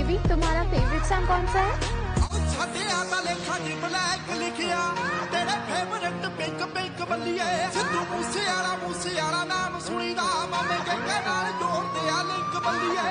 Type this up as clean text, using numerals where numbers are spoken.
Baby तुम्हारा favourite song कौन सा है? तेरे फेवरेट पिंक पिंक बल्लिए सिद्धू मूसे वाला नाम सुनी दा मामे के नाल जोड़ दिया लिंक बल्लिए